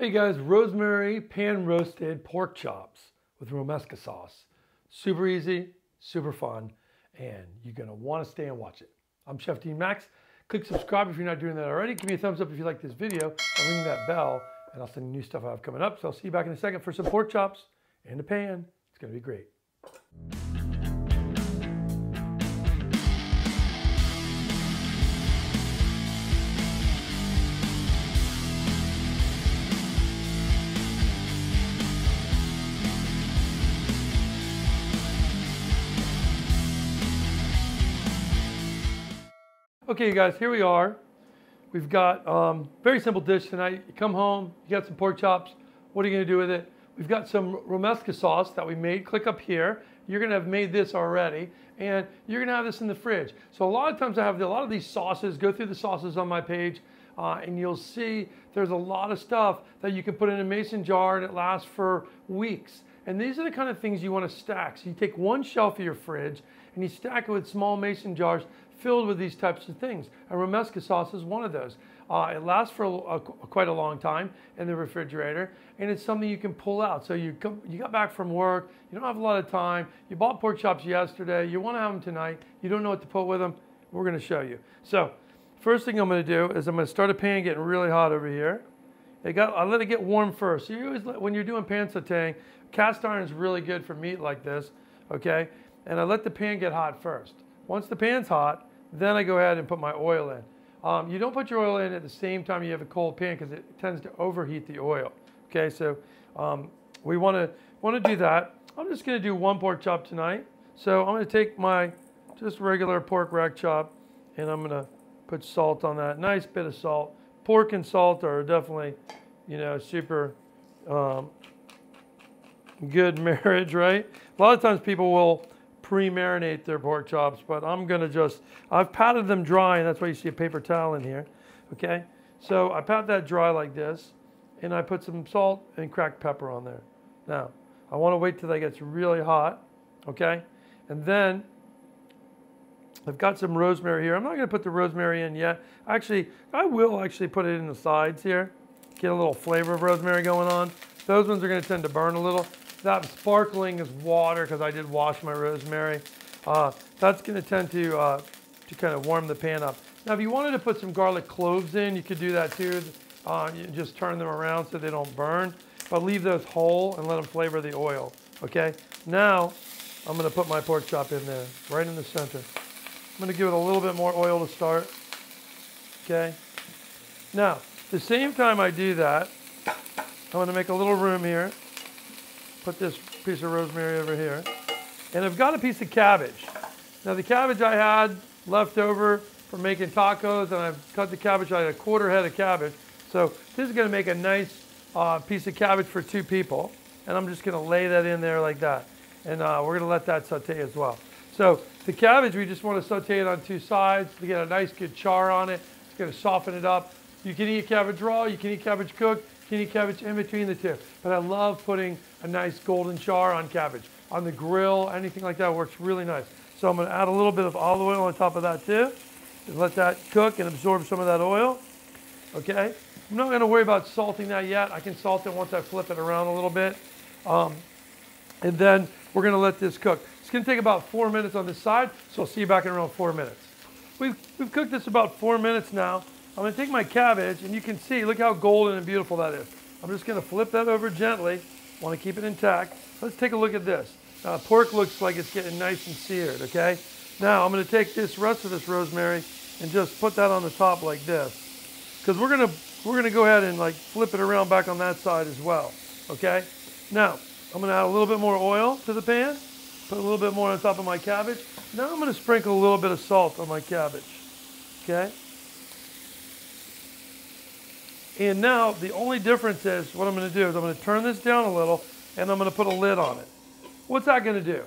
Hey guys, rosemary pan roasted pork chops with romesco sauce. Super easy, super fun, and you're gonna wanna stay and watch it. I'm Chef Dean Max. Click subscribe if you're not doing that already. Give me a thumbs up if you like this video, and ring that bell, and I'll send you new stuff I have coming up. So I'll see you back in a second for some pork chops in the pan. It's gonna be great. Okay, you guys, here we are. We've got very simple dish tonight. You come home, you got some pork chops. What are you gonna do with it? We've got some romesco sauce that we made. Click up here. You're gonna have made this already, and you're gonna have this in the fridge. So a lot of times I have a lot of these sauces. Go through the sauces on my page, and you'll see there's a lot of stuff that you can put in a mason jar and it lasts for weeks. And these are the kind of things you wanna stack. So you take one shelf of your fridge and you stack it with small mason jars filled with these types of things. And romesco sauce is one of those. It lasts for quite a long time in the refrigerator, and it's something you can pull out. So you got back from work, you don't have a lot of time, you bought pork chops yesterday, you want to have them tonight, you don't know what to put with them, we're going to show you. So first thing I'm going to do is I'm going to start a pan getting really hot over here. I let it get warm first. So you always, when you're doing pan sauteing, cast iron is really good for meat like this, okay? And I let the pan get hot first. Once the pan's hot, then I go ahead and put my oil in. You don't put your oil in at the same time you have a cold pan because it tends to overheat the oil. Okay, so we want to do that. I'm just going to do one pork chop tonight. So I'm going to take my just regular pork rack chop, and I'm going to put salt on that. Nice bit of salt. Pork and salt are definitely, you know, super good marriage, right? A lot of times people will pre-marinate their pork chops, but I'm gonna I've patted them dry, and that's why you see a paper towel in here, okay? So I pat that dry like this, and I put some salt and cracked pepper on there. Now, I wanna wait till that gets really hot, okay? And then, I've got some rosemary here. I'm not gonna put the rosemary in yet. Actually, I will actually put it in the sides here, get a little flavor of rosemary going on. Those ones are gonna tend to burn a little. That sparkling is water because I did wash my rosemary. That's going to tend to kind of warm the pan up. Now, if you wanted to put some garlic cloves in, you could do that too. You just turn them around so they don't burn, but leave those whole and let them flavor the oil. Okay. Now, I'm going to put my pork chop in there, right in the center. I'm going to give it a little bit more oil to start. Okay. Now, the same time I do that, I'm going to make a little room here. Put this piece of rosemary over here. And I've got a piece of cabbage. Now the cabbage I had left over for making tacos, and I've cut the cabbage. I had a quarter head of cabbage. So this is gonna make a nice piece of cabbage for two people. And I'm just gonna lay that in there like that. And we're gonna let that saute as well. So the cabbage, we just wanna saute it on two sides to get a nice good char on it. It's gonna soften it up. You can eat cabbage raw, you can eat cabbage cooked, you can eat cabbage in between the two. But I love putting a nice golden char on cabbage. On the grill, anything like that works really nice. So I'm gonna add a little bit of olive oil on top of that too. And let that cook and absorb some of that oil. Okay, I'm not gonna worry about salting that yet. I can salt it once I flip it around a little bit. And then we're gonna let this cook. It's gonna take about 4 minutes on this side, so I'll see you back in around 4 minutes. We've cooked this about 4 minutes now. I'm gonna take my cabbage, and you can see, look how golden and beautiful that is. I'm just gonna flip that over gently. Want to keep it intact. Let's take a look at this. Pork looks like it's getting nice and seared, okay? Now I'm going to take this rest of this rosemary and just put that on the top like this. Because we're gonna go ahead and like flip it around back on that side as well, okay? Now, I'm going to add a little bit more oil to the pan, put a little bit more on top of my cabbage. Now I'm going to sprinkle a little bit of salt on my cabbage, okay? And now the only difference is what I'm going to do is I'm going to turn this down a little, and I'm going to put a lid on it. What's that going to do?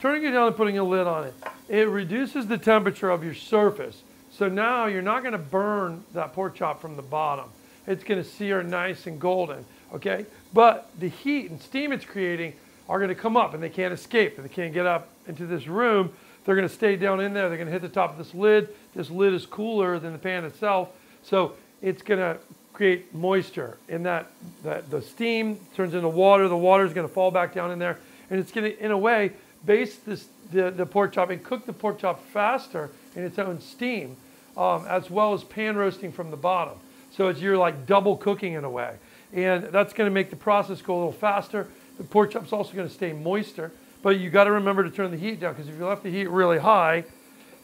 Turning it down and putting a lid on it, it reduces the temperature of your surface. So now you're not going to burn that pork chop from the bottom. It's going to sear nice and golden, okay? But the heat and steam it's creating are going to come up, and they can't escape, and they can't get up into this room. They're going to stay down in there. They're going to hit the top of this lid. This lid is cooler than the pan itself, so it's going to create moisture in that the steam turns into water. The water is going to fall back down in there, and it's going to, in a way, baste the pork chop and cook the pork chop faster in its own steam, as well as pan roasting from the bottom. So you're like double cooking in a way, and that's going to make the process go a little faster. The pork chop's also going to stay moister, but you got to remember to turn the heat down, because if you left the heat really high,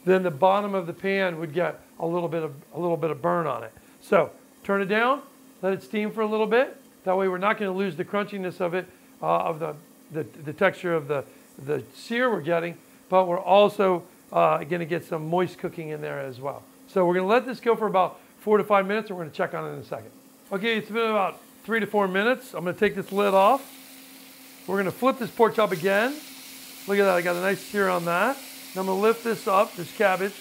then the bottom of the pan would get a little bit of burn on it. So turn it down, let it steam for a little bit. That way we're not going to lose the crunchiness of it, of the texture of the sear we're getting, but we're also going to get some moist cooking in there as well. So we're going to let this go for about 4 to 5 minutes, and we're going to check on it in a second. Okay, it's been about 3 to 4 minutes. I'm going to take this lid off. We're going to flip this pork chop again. Look at that, I got a nice sear on that. Now I'm going to lift this up, this cabbage.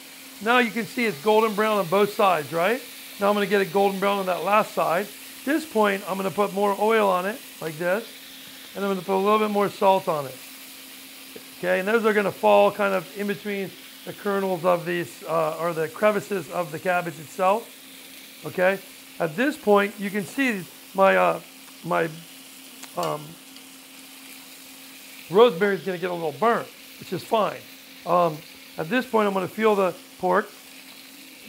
Now you can see it's golden brown on both sides, right? Now I'm going to get it golden brown on that last side. At this point, I'm going to put more oil on it, like this. And I'm going to put a little bit more salt on it. Okay, and those are going to fall kind of in between the kernels of these, or the crevices of the cabbage itself. Okay, at this point, you can see my rosemary is going to get a little burnt, which is fine. At this point, I'm going to feel the pork.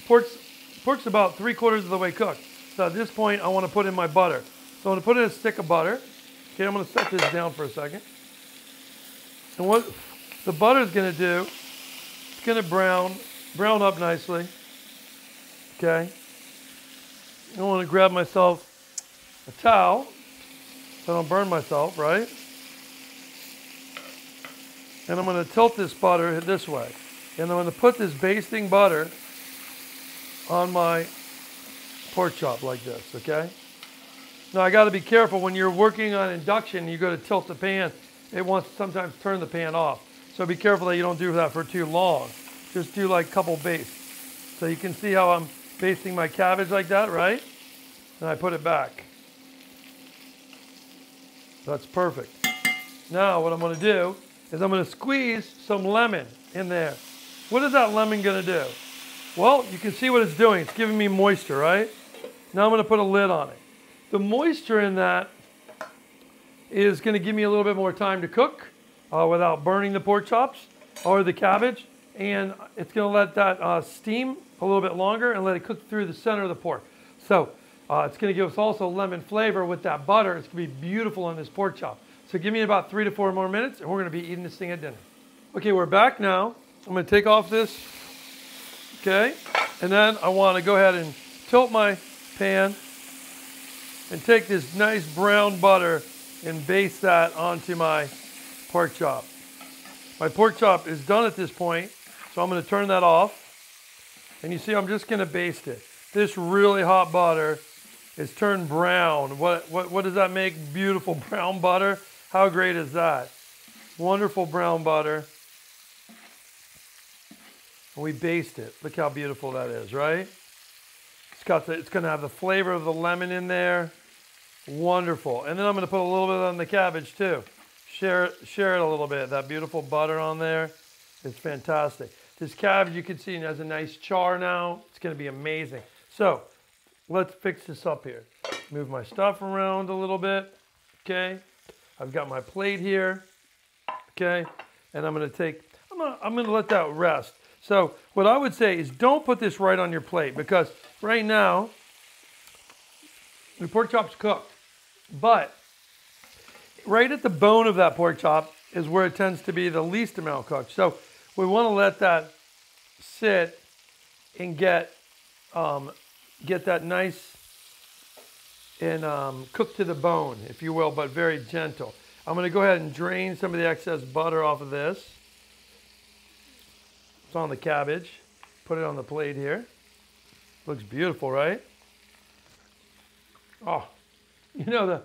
Pork's about 3/4 of the way cooked. So at this point, I want to put in my butter. So I'm going to put in a stick of butter. Okay, I'm going to set this down for a second. And what the butter is going to do, it's going to brown up nicely. Okay. I want to grab myself a towel so I don't burn myself, right? And I'm going to tilt this butter this way. And I'm going to put this basting butter on my pork chop like this, okay? Now I got to be careful when you're working on induction, you go to tilt the pan, it wants to sometimes turn the pan off. So be careful that you don't do that for too long. Just do like a couple bastes. So you can see how I'm basting my cabbage like that, right? And I put it back. That's perfect. Now what I'm going to do is I'm going to squeeze some lemon in there. What is that lemon going to do? Well, you can see what it's doing. It's giving me moisture, right? Now I'm going to put a lid on it. The moisture in that is going to give me a little bit more time to cook without burning the pork chops or the cabbage. And it's going to let that steam a little bit longer and let it cook through the center of the pork. So it's going to give us also lemon flavor with that butter. It's going to be beautiful on this pork chop. So give me about 3 to 4 more minutes and we're going to be eating this thing at dinner. Okay, we're back now. I'm going to take off this, okay? And then I want to go ahead and tilt my pan and take this nice brown butter and baste that onto my pork chop. My pork chop is done at this point, so I'm going to turn that off. And you see, I'm just going to baste it. This really hot butter is turned brown. What does that make? Beautiful brown butter. How great is that? Wonderful brown butter. And we baste it. Look how beautiful that is, right? It's going to have the flavor of the lemon in there. Wonderful. And then I'm going to put a little bit on the cabbage too. Share it a little bit. That beautiful butter on there. It's fantastic. This cabbage, you can see, it has a nice char now. It's going to be amazing. So let's fix this up here. Move my stuff around a little bit. Okay. I've got my plate here. Okay. And I'm going to let that rest. So what I would say is don't put this right on your plate, because right now the pork chop's cooked. But right at the bone of that pork chop is where it tends to be the least amount cooked. So we want to let that sit and get that nice and cooked to the bone, if you will, but very gentle. I'm going to go ahead and drain some of the excess butter off of this. It's on the cabbage. Put it on the plate here. Looks beautiful, right? Oh, you know,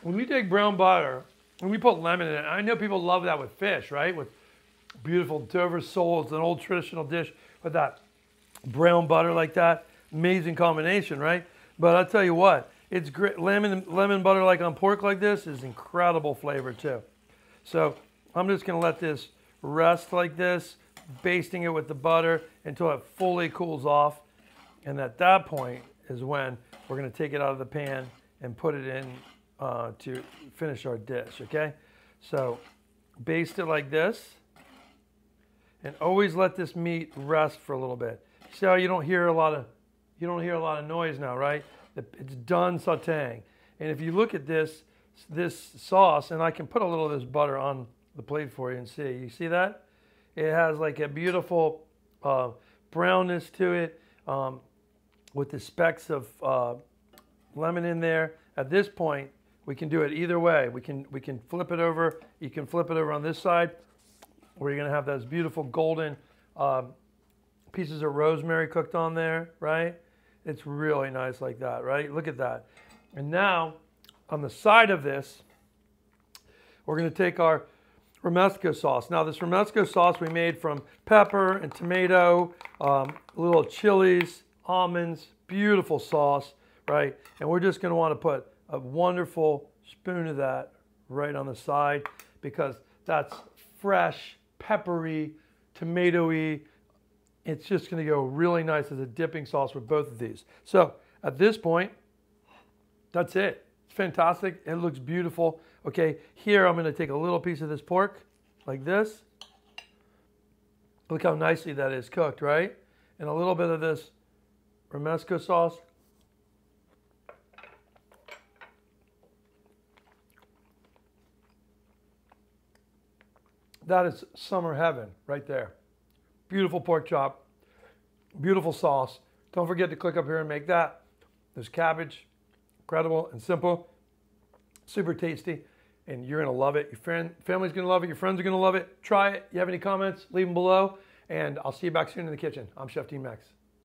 when we take brown butter, when we put lemon in it, I know people love that with fish, right? With beautiful Dover sole. It's an old traditional dish with that brown butter like that. Amazing combination, right? But I'll tell you what, it's great. Lemon butter like on pork like this is incredible flavor too. So I'm just going to let this rest like this, basting it with the butter until it fully cools off. And at that point is when we're going to take it out of the pan and put it in to finish our dish, okay? So baste it like this, and always let this meat rest for a little bit. See how you don't hear a lot of noise now, right? It's done sautéing. And if you look at this sauce, and I can put a little of this butter on the plate for you and see. You see that? It has like a beautiful brownness to it with the specks of lemon in there. At this point, we can do it either way. We can flip it over. You can flip it over on this side, where you're going to have those beautiful golden pieces of rosemary cooked on there, right? It's really nice like that, right? Look at that. And now, on the side of this, we're going to take our romesco sauce. Now, this romesco sauce we made from pepper and tomato, little chilies, almonds, beautiful sauce, right? And we're just going to want to put a wonderful spoon of that right on the side, because that's fresh, peppery, tomatoey. It's just going to go really nice as a dipping sauce with both of these. So at this point, that's it. It's fantastic. It looks beautiful. Okay, here I'm going to take a little piece of this pork like this. Look how nicely that is cooked, right? And a little bit of this romesco sauce. That is summer heaven right there. Beautiful pork chop, beautiful sauce. Don't forget to click up here and make that. There's cabbage, incredible and simple, super tasty, and you're gonna love it. Your family's gonna love it, your friends are gonna love it. Try it. You have any comments, leave them below, and I'll see you back soon in the kitchen. I'm Chef T Max.